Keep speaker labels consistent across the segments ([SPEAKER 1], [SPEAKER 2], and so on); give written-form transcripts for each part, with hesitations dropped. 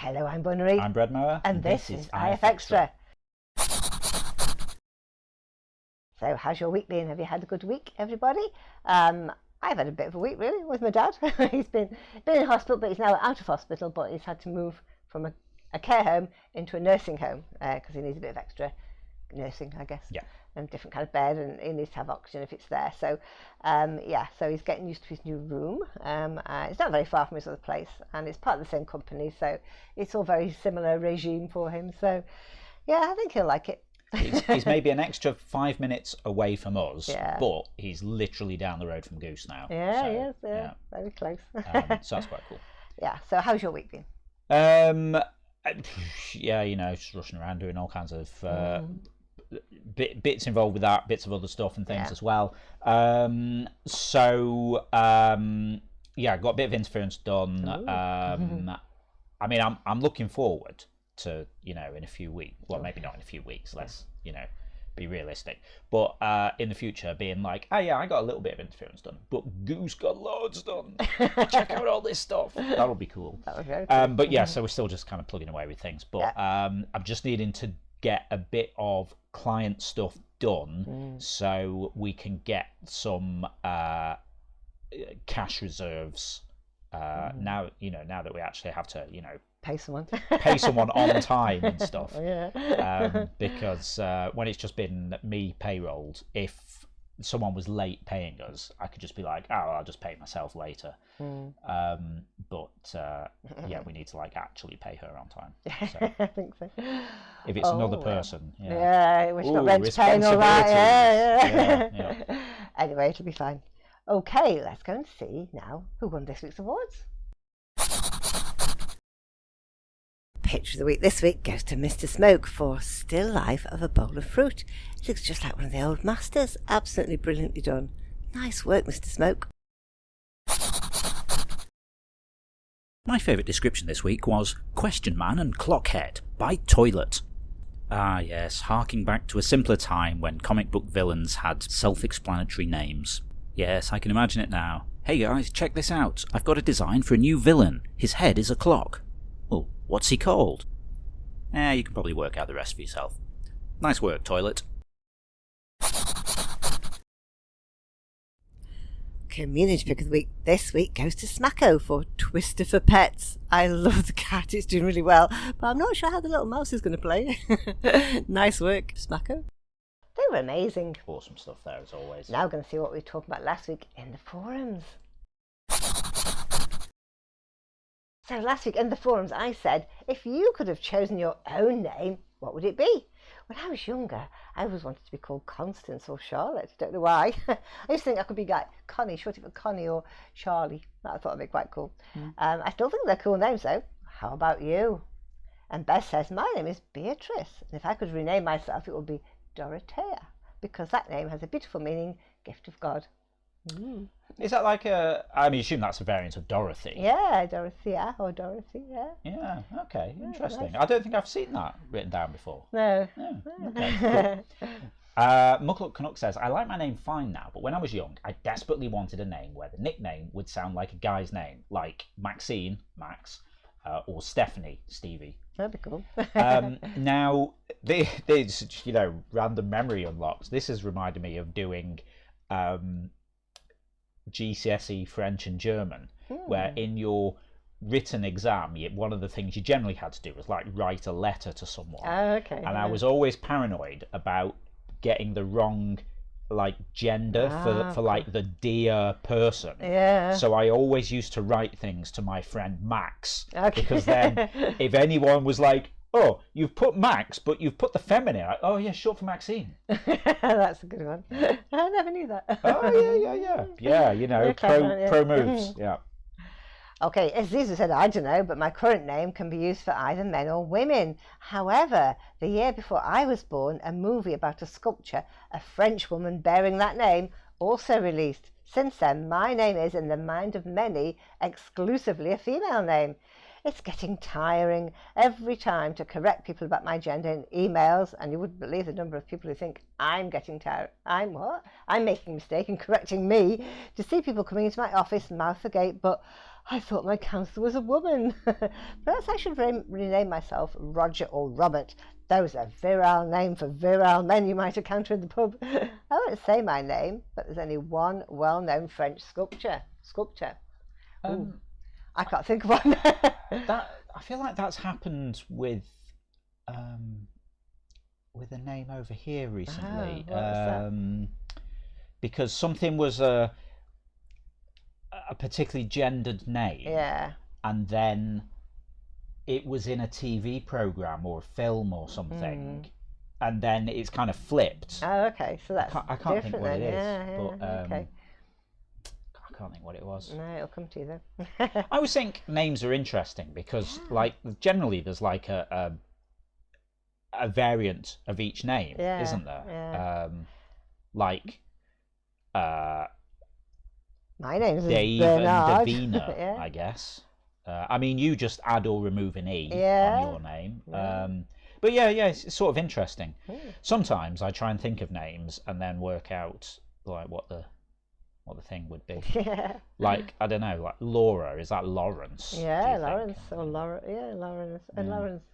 [SPEAKER 1] Hello, I'm Bunnery.
[SPEAKER 2] I'm Breadmower.
[SPEAKER 1] And this is IFXtra. So, how's your week been? Have you had a good week, everybody? I've had a bit of a week, really, with my dad. He's been in hospital, but he's now out of hospital, but he's had to move from a care home into a nursing home because he needs a bit of extra nursing, I guess.
[SPEAKER 2] Yeah.
[SPEAKER 1] And different kind of bed, and he needs to have oxygen if it's there. So, so he's getting used to his new room. It's not very far from his other place, and it's part of the same company, so it's all very similar regime for him. So, yeah, I think he'll like it.
[SPEAKER 2] He's maybe an extra 5 minutes away from us,
[SPEAKER 1] Yeah.
[SPEAKER 2] but he's literally down the road from Goose now.
[SPEAKER 1] Yeah,
[SPEAKER 2] so,
[SPEAKER 1] he is, yeah, very close.
[SPEAKER 2] So that's quite cool.
[SPEAKER 1] Yeah, so how's your week been?
[SPEAKER 2] Just rushing around doing all kinds of bits involved with that, bits of other stuff and things as well. I got a bit of interference done. I mean, I'm looking forward to, in a few weeks, well, maybe not in a few weeks, let's, be realistic, but in the future being like, I got a little bit of interference done, but Goose got loads done. Check out all this stuff. That'll be cool.
[SPEAKER 1] That was very cool.
[SPEAKER 2] But yeah, so we're still just kind of plugging away with things, but I'm just needing to get a bit of client stuff done so we can get some cash reserves now that we actually have to pay someone on time and stuff. Because when it's just been me payrolled, if someone was late paying us, I could just be like, I'll just pay myself later. But we need to actually pay her on time. So,
[SPEAKER 1] I think so.
[SPEAKER 2] If it's another person,
[SPEAKER 1] which got rent to pay and all that. Yeah. Anyway, it'll be fine. Okay, let's go and see now who won this week's awards. Picture of the week this week goes to Mr. Smoke for Still Life of a Bowl of Fruit. It looks just like one of the old masters. Absolutely brilliantly done. Nice work, Mr. Smoke.
[SPEAKER 3] My favourite description this week was Question Man and Clockhead by Toilet. Ah yes, harking back to a simpler time when comic book villains had self-explanatory names. Yes, I can imagine it now. Hey guys, check this out. I've got a design for a new villain. His head is a clock. Well, what's he called? You can probably work out the rest for yourself. Nice work, Toilet.
[SPEAKER 1] Community pick of the week this week goes to Smacko for Twister for Pets. I love the cat, it's doing really well, but I'm not sure how the little mouse is going to play. Nice work, Smacko. They were amazing.
[SPEAKER 2] Awesome stuff there as always.
[SPEAKER 1] Now we're going to see what we were talking about last week in the forums. So last week in the forums I said, if you could have chosen your own name, what would it be? When I was younger, I always wanted to be called Constance or Charlotte. I don't know why. I used to think I could be like Connie, short for Connie or Charlie. I thought it'd be quite cool. I still think they're cool names though. How about you? And Beth says, my name is Beatrice. And if I could rename myself, it would be Dorothea, because that name has a beautiful meaning, gift of God.
[SPEAKER 2] Is that like I assume that's a variant of Dorothy?
[SPEAKER 1] Yeah, Dorothea or Dorothy, yeah.
[SPEAKER 2] Yeah, okay, interesting.
[SPEAKER 1] Nice.
[SPEAKER 2] I don't think I've seen that written down before.
[SPEAKER 1] No.
[SPEAKER 2] Okay, cool. Muckluck Canuck says, I like my name fine now, but when I was young, I desperately wanted a name where the nickname would sound like a guy's name, like Maxine, Max, or Stephanie, Stevie.
[SPEAKER 1] That'd be cool.
[SPEAKER 2] Now, this, random memory unlocks. This has reminded me of doing GCSE French and German, where in your written exam, one of the things you generally had to do was write a letter to someone. And I was always paranoid about getting the wrong gender for the dear person.
[SPEAKER 1] Yeah.
[SPEAKER 2] So I always used to write things to my friend Max, because then if anyone was like, oh, you've put Max, but you've put the feminine. Oh, yeah, short for Maxine.
[SPEAKER 1] That's a good one. I never knew that.
[SPEAKER 2] Oh, yeah. Yeah, pro moves. Yeah.
[SPEAKER 1] Okay, as Ziza said, I don't know, but my current name can be used for either men or women. However, the year before I was born, a movie about a sculpture, a French woman bearing that name, also released. Since then, my name is, in the mind of many, exclusively a female name. It's getting tiring every time to correct people about my gender in emails, and you wouldn't believe the number of people who think I'm getting tired. I'm making a mistake and correcting me, to see people coming into my office mouth agape, but I thought my counsellor was a woman. Perhaps I should rename myself Roger or Robert. Those are virile names for virile men you might encounter in the pub. I won't say my name, but there's only one well-known French sculptor. I can't think of one.
[SPEAKER 2] I feel like that's happened with a name over here recently.
[SPEAKER 1] What was that?
[SPEAKER 2] Because something was a particularly gendered name.
[SPEAKER 1] Yeah.
[SPEAKER 2] And then it was in a TV program or a film or something, and then it's kind of flipped.
[SPEAKER 1] Oh, okay. So that's
[SPEAKER 2] I can't think what it is,
[SPEAKER 1] yeah,
[SPEAKER 2] but
[SPEAKER 1] okay.
[SPEAKER 2] I can't think what it was.
[SPEAKER 1] No, it'll come to you then.
[SPEAKER 2] I always think names are interesting because, like, generally there's like a variant of each name, isn't there?
[SPEAKER 1] Yeah. My name's
[SPEAKER 2] Dave
[SPEAKER 1] Bernard.
[SPEAKER 2] and Davina,
[SPEAKER 1] Yeah.
[SPEAKER 2] I guess. I mean, you just add or remove an E
[SPEAKER 1] Yeah.
[SPEAKER 2] on your name. But yeah, it's sort of interesting. Sometimes I try and think of names and then work out like what the thing would be.
[SPEAKER 1] Yeah.
[SPEAKER 2] Like, I don't know, like Laura, is that Lawrence?
[SPEAKER 1] Yeah, Lawrence or Laura. Yeah, Lawrence. And Lawrence.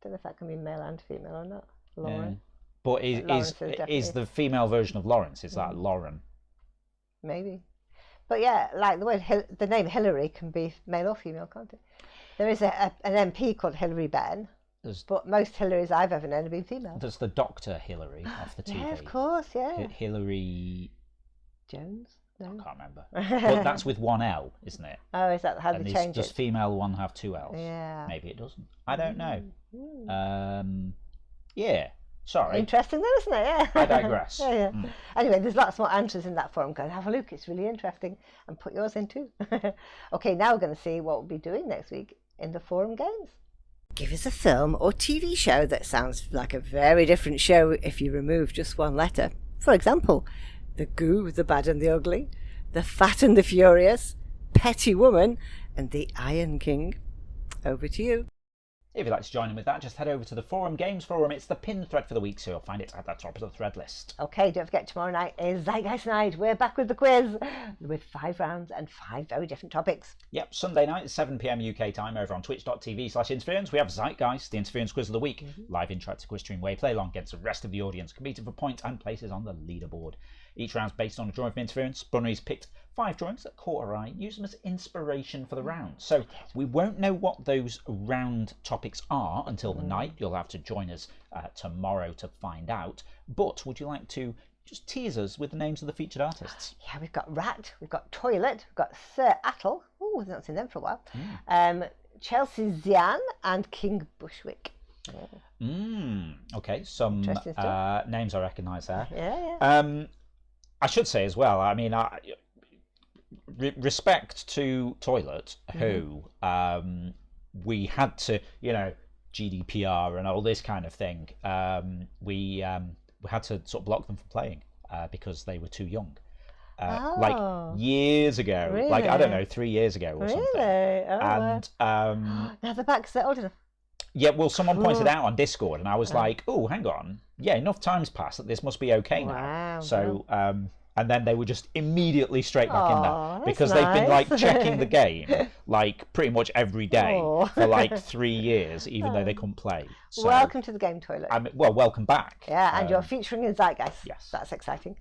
[SPEAKER 1] Don't know if that can be male and female or not. Lauren.
[SPEAKER 2] Yeah. But is the female version of Lawrence, is that Lauren?
[SPEAKER 1] Maybe. But yeah, like the name Hillary can be male or female, can't it? There is an MP called Hillary Benn, but most Hillarys I've ever known have been female.
[SPEAKER 2] There's the Dr. Hillary off the TV.
[SPEAKER 1] Yeah, of course, yeah.
[SPEAKER 2] Hillary
[SPEAKER 1] Jones? No.
[SPEAKER 2] I can't remember. But that's with one L, isn't it?
[SPEAKER 1] Oh, is that how they change
[SPEAKER 2] does
[SPEAKER 1] it?
[SPEAKER 2] female one have two L's?
[SPEAKER 1] Yeah.
[SPEAKER 2] Maybe it doesn't. I don't know. Yeah. Sorry.
[SPEAKER 1] Interesting though, isn't it? Yeah.
[SPEAKER 2] I digress.
[SPEAKER 1] Yeah. Anyway, there's lots more answers in that forum. Go and have a look. It's really interesting. And put yours in too. Okay, now we're going to see what we'll be doing next week in the forum games. Give us a film or TV show that sounds like a very different show if you remove just one letter. For example, The Goo, The Bad and the Ugly, The Fat and the Furious, Petty Woman, and The Iron King. Over to you.
[SPEAKER 2] If you'd like to join in with that, just head over to the Forum Games Forum. It's the pinned thread for the week, so you'll find it at the top of the thread list.
[SPEAKER 1] Okay, don't forget tomorrow night is Zeitgeist Night. We're back with the quiz with 5 rounds and 5 very different topics.
[SPEAKER 2] Yep, Sunday night at 7 p.m. UK time over on twitch.tv/interference. We have Zeitgeist, the Interference Quiz of the Week, live interactive quiz stream where you play along against the rest of the audience, competing for points and places on the leaderboard. Each round's based on a drawing from Interference. Bunny's picked 5 drawings that caught our eye, use them as inspiration for the round. So we won't know what those round topics are until the night. You'll have to join us tomorrow to find out. But would you like to just tease us with the names of the featured artists?
[SPEAKER 1] Yeah, we've got Rat, we've got Toilet, we've got Sir Attle. Oh, we've not seen them for a while. Chelsea Zian and King Bushwick.
[SPEAKER 2] Okay, some names I recognise there.
[SPEAKER 1] Yeah.
[SPEAKER 2] I should say as well, I mean, respect to Toilet, who we had to, GDPR and all this kind of thing. We had to sort of block them from playing because they were too young. Like years ago,
[SPEAKER 1] really?
[SPEAKER 2] Like, I don't know, 3 years ago or something.
[SPEAKER 1] Really? Oh,
[SPEAKER 2] and
[SPEAKER 1] now they're back, so old enough.
[SPEAKER 2] Yeah, well, someone pointed out on Discord, and I was like, "Oh, hang on, yeah, enough time's passed that this must be okay now."
[SPEAKER 1] Wow.
[SPEAKER 2] So, and then they were just immediately straight back in there because
[SPEAKER 1] nice.
[SPEAKER 2] they've been like checking the game like pretty much every day for like 3 years, even though they couldn't play. So,
[SPEAKER 1] welcome to the game, Toilet.
[SPEAKER 2] Well, welcome back.
[SPEAKER 1] Yeah, and you're featuring in Zeitgeist.
[SPEAKER 2] Yes,
[SPEAKER 1] that's exciting.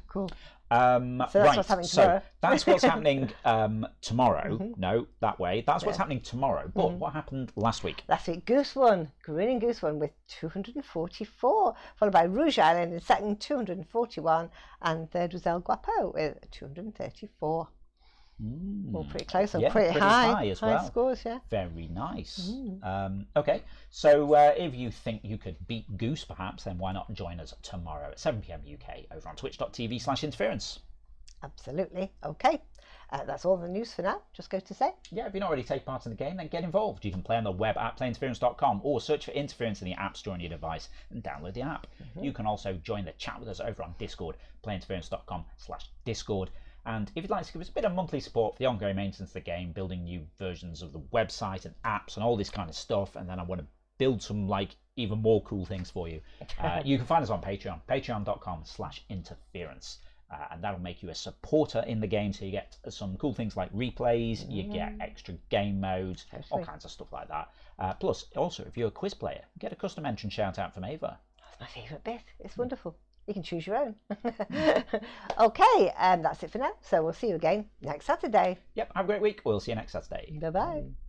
[SPEAKER 1] Cool.
[SPEAKER 2] So
[SPEAKER 1] that's what's happening tomorrow.
[SPEAKER 2] So that's what's happening tomorrow. No, that way. That's what's happening tomorrow. But what happened last week?
[SPEAKER 1] Last week, Goose won. Grinning Goose won with 244, followed by Rouge Island in second, 241, and third was El Guapo with 234. All pretty close and pretty high
[SPEAKER 2] as well.
[SPEAKER 1] High scores, yeah.
[SPEAKER 2] Very nice. Okay, so if you think you could beat Goose, perhaps, then why not join us tomorrow at 7 p.m. UK over on twitch.tv/interference.
[SPEAKER 1] Absolutely. Okay, that's all the news for now. Just go to say.
[SPEAKER 2] Yeah, if you're not already taking part in the game, then get involved. You can play on the web at playinterference.com or search for Interference in the App Store on your device and download the app. You can also join the chat with us over on Discord, playinterference.com/Discord. And if you'd like to give us a bit of monthly support for the ongoing maintenance of the game, building new versions of the website and apps and all this kind of stuff, and then I want to build some like even more cool things for you, you can find us on Patreon, patreon.com/interference. and that'll make you a supporter in the game, so you get some cool things like replays, you get extra game modes, all kinds of stuff like that. Plus, also, if you're a quiz player, get a custom mention shout out from Ava.
[SPEAKER 1] That's my favourite bit. It's wonderful. You can choose your own. Okay, that's it for now. So we'll see you again next Saturday.
[SPEAKER 2] Yep, have a great week. We'll see you next Saturday.
[SPEAKER 1] Bye-bye.